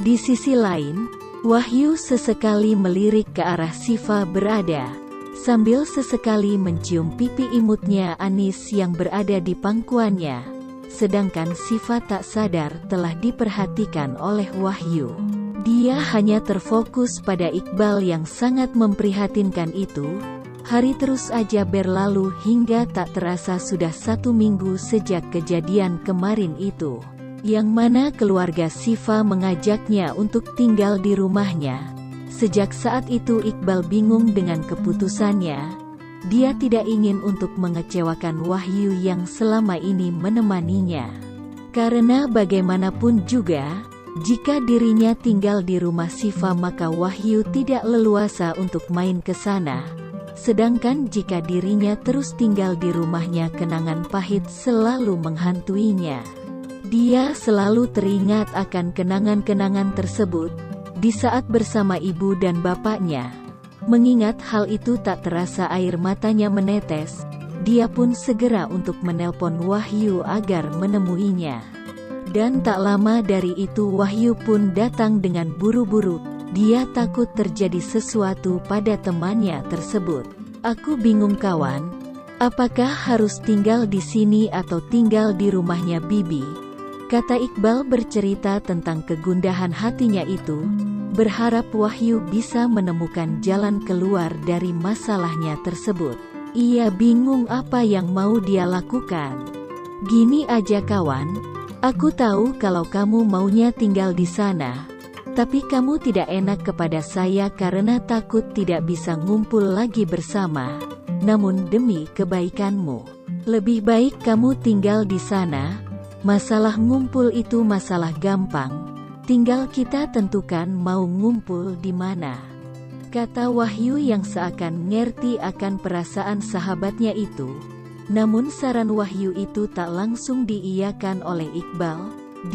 Di sisi lain, Wahyu sesekali melirik ke arah Siva berada, sambil sesekali mencium pipi imutnya Anis yang berada di pangkuannya, sedangkan Siva tak sadar telah diperhatikan oleh Wahyu. Dia hanya terfokus pada Iqbal yang sangat memprihatinkan itu. Hari terus aja berlalu hingga tak terasa sudah 1 minggu sejak kejadian kemarin itu, yang mana keluarga Siva mengajaknya untuk tinggal di rumahnya. Sejak saat itu Iqbal bingung dengan keputusannya. Dia tidak ingin untuk mengecewakan Wahyu yang selama ini menemaninya. Karena bagaimanapun juga, jika dirinya tinggal di rumah Siva maka Wahyu tidak leluasa untuk main ke sana. Sedangkan jika dirinya terus tinggal di rumahnya kenangan pahit selalu menghantuinya. Dia selalu teringat akan kenangan-kenangan tersebut di saat bersama ibu dan bapaknya. Mengingat hal itu tak terasa air matanya menetes. Dia pun segera untuk menelpon Wahyu agar menemuinya. Dan tak lama dari itu Wahyu pun datang dengan buru-buru. Dia takut terjadi sesuatu pada temannya tersebut. Aku bingung kawan, apakah harus tinggal di sini atau tinggal di rumahnya Bibi? Kata Iqbal bercerita tentang kegundahan hatinya itu, berharap Wahyu bisa menemukan jalan keluar dari masalahnya tersebut. Ia bingung apa yang mau dia lakukan. Gini aja kawan. Aku tahu kalau kamu maunya tinggal di sana, tapi kamu tidak enak kepada saya karena takut tidak bisa ngumpul lagi bersama. Namun demi kebaikanmu, lebih baik kamu tinggal di sana. Masalah ngumpul itu masalah gampang. Tinggal kita tentukan mau ngumpul di mana. Kata Wahyu yang seakan ngerti akan perasaan sahabatnya itu. Namun saran Wahyu itu tak langsung diiyakan oleh Iqbal.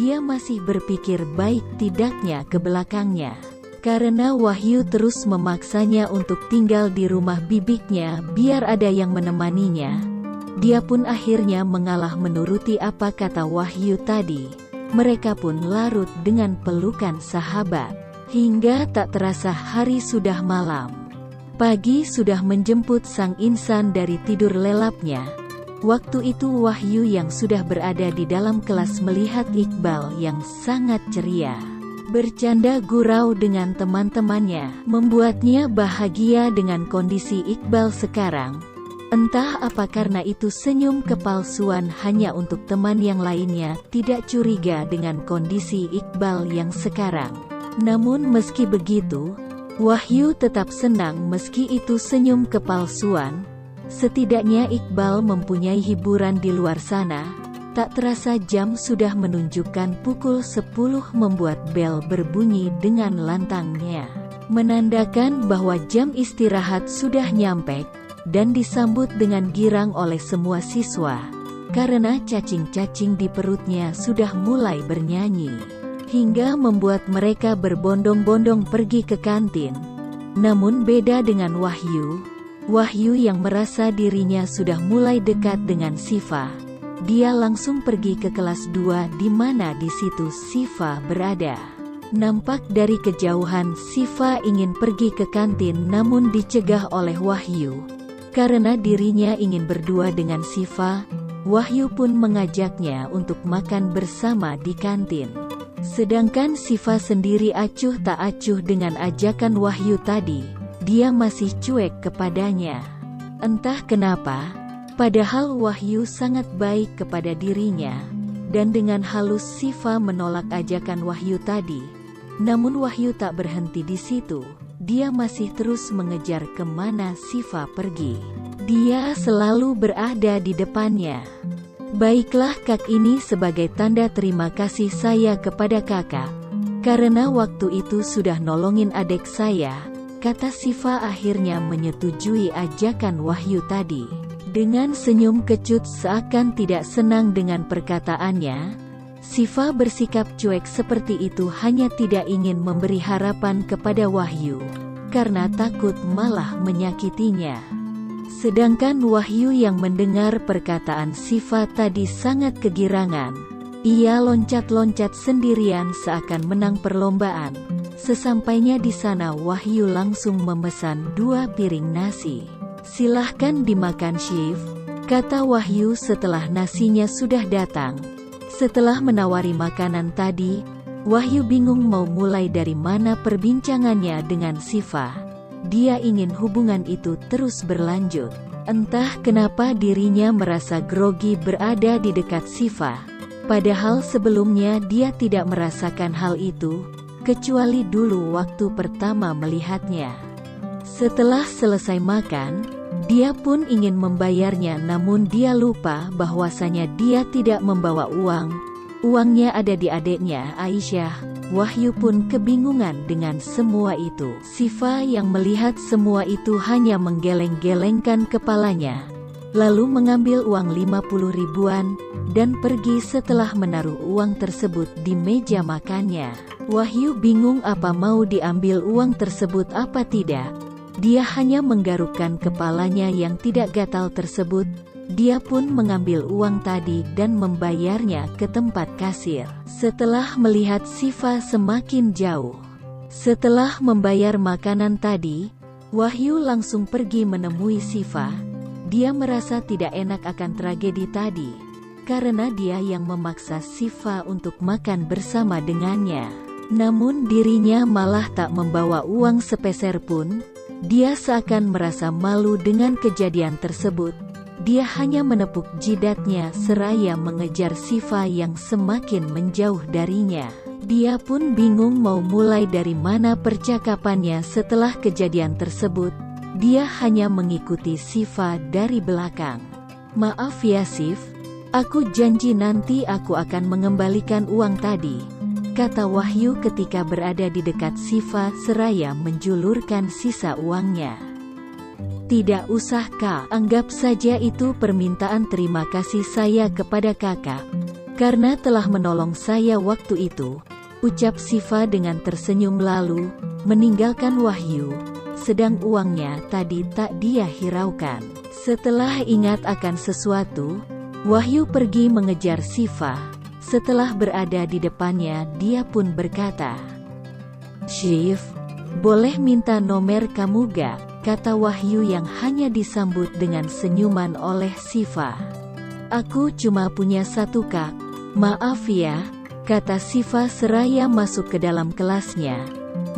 Dia masih berpikir baik tidaknya ke belakangnya. Karena Wahyu terus memaksanya untuk tinggal di rumah bibiknya biar ada yang menemaninya. Dia pun akhirnya mengalah menuruti apa kata Wahyu tadi. Mereka pun larut dengan pelukan sahabat. Hingga tak terasa hari sudah malam. Pagi sudah menjemput sang insan dari tidur lelapnya. Waktu itu Wahyu yang sudah berada di dalam kelas melihat Iqbal yang sangat ceria, bercanda gurau dengan teman-temannya, membuatnya bahagia dengan kondisi Iqbal sekarang. Entah apa karena itu senyum kepalsuan hanya untuk teman yang lainnya tidak curiga dengan kondisi Iqbal yang sekarang. Namun meski begitu, Wahyu tetap senang meski itu senyum kepalsuan. Setidaknya Iqbal mempunyai hiburan di luar sana. Tak terasa jam sudah menunjukkan pukul 10 membuat bel berbunyi dengan lantangnya. Menandakan bahwa jam istirahat sudah nyampe dan disambut dengan girang oleh semua siswa. Karena cacing-cacing di perutnya sudah mulai bernyanyi. Hingga membuat mereka berbondong-bondong pergi ke kantin. Namun beda dengan Wahyu. Wahyu yang merasa dirinya sudah mulai dekat dengan Siva. Dia langsung pergi ke kelas 2 di mana di situ Siva berada. Nampak dari kejauhan Siva ingin pergi ke kantin namun dicegah oleh Wahyu. Karena dirinya ingin berdua dengan Siva, Wahyu pun mengajaknya untuk makan bersama di kantin. Sedangkan Siva sendiri acuh tak acuh dengan ajakan Wahyu tadi. Dia masih cuek kepadanya. Entah kenapa, padahal Wahyu sangat baik kepada dirinya. Dan dengan halus Siva menolak ajakan Wahyu tadi. Namun Wahyu tak berhenti di situ. Dia masih terus mengejar kemana Siva pergi. Dia selalu berada di depannya. Baiklah kak, ini sebagai tanda terima kasih saya kepada kakak. Karena waktu itu sudah nolongin adik saya, kata Siva akhirnya menyetujui ajakan Wahyu tadi. Dengan senyum kecut seakan tidak senang dengan perkataannya, Siva bersikap cuek seperti itu hanya tidak ingin memberi harapan kepada Wahyu, karena takut malah menyakitinya. Sedangkan Wahyu yang mendengar perkataan Siva tadi sangat kegirangan. Ia loncat-loncat sendirian seakan menang perlombaan. Sesampainya di sana Wahyu langsung memesan 2 piring nasi. "Silahkan dimakan Syif," kata Wahyu setelah nasinya sudah datang. Setelah menawari makanan tadi, Wahyu bingung mau mulai dari mana perbincangannya dengan Siva. Dia ingin hubungan itu terus berlanjut. Entah kenapa dirinya merasa grogi berada di dekat Siva. Padahal sebelumnya dia tidak merasakan hal itu, kecuali dulu waktu pertama melihatnya. Setelah selesai makan, dia pun ingin membayarnya, namun dia lupa bahwasanya dia tidak membawa uang. Uangnya ada di adiknya Aisyah. Wahyu pun kebingungan dengan semua itu. Siva yang melihat semua itu hanya menggeleng-gelengkan kepalanya, lalu mengambil uang 50 ribuan, dan pergi setelah menaruh uang tersebut di meja makannya. Wahyu bingung apa mau diambil uang tersebut apa tidak. Dia hanya menggarukkan kepalanya yang tidak gatal tersebut. Dia pun mengambil uang tadi dan membayarnya ke tempat kasir. Setelah melihat Siva semakin jauh, setelah membayar makanan tadi, Wahyu langsung pergi menemui Siva. Dia merasa tidak enak akan tragedi tadi, karena dia yang memaksa Siva untuk makan bersama dengannya. Namun dirinya malah tak membawa uang sepeser pun. Dia seakan merasa malu dengan kejadian tersebut. Dia hanya menepuk jidatnya seraya mengejar Siva yang semakin menjauh darinya. Dia pun bingung mau mulai dari mana percakapannya setelah kejadian tersebut. Dia hanya mengikuti Siva dari belakang. "Maaf ya Sif, aku janji nanti aku akan mengembalikan uang tadi," kata Wahyu ketika berada di dekat Siva seraya menjulurkan sisa uangnya. "Tidak usah Kak, anggap saja itu permintaan terima kasih saya kepada kakak, karena telah menolong saya waktu itu," ucap Siva dengan tersenyum lalu meninggalkan Wahyu, sedang uangnya tadi tak dia hiraukan. Setelah ingat akan sesuatu, Wahyu pergi mengejar Siva. Setelah berada di depannya, dia pun berkata, "Syif, boleh minta nomor kamu gak?" kata Wahyu yang hanya disambut dengan senyuman oleh Siva. "Aku cuma punya 1 Kak, maaf ya," kata Siva seraya masuk ke dalam kelasnya.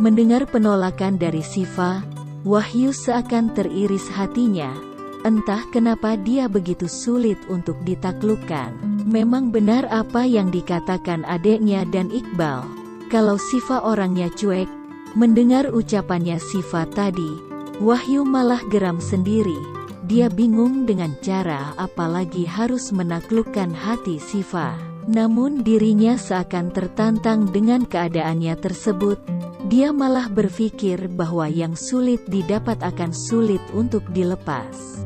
Mendengar penolakan dari Siva, Wahyu seakan teriris hatinya. Entah kenapa dia begitu sulit untuk ditaklukkan. Memang benar apa yang dikatakan adiknya dan Iqbal, kalau Siva orangnya cuek. Mendengar ucapannya Siva tadi, Wahyu malah geram sendiri. Dia bingung dengan cara apalagi harus menaklukkan hati Siva. Namun dirinya seakan tertantang dengan keadaannya tersebut. Dia malah berpikir bahwa yang sulit didapat akan sulit untuk dilepas.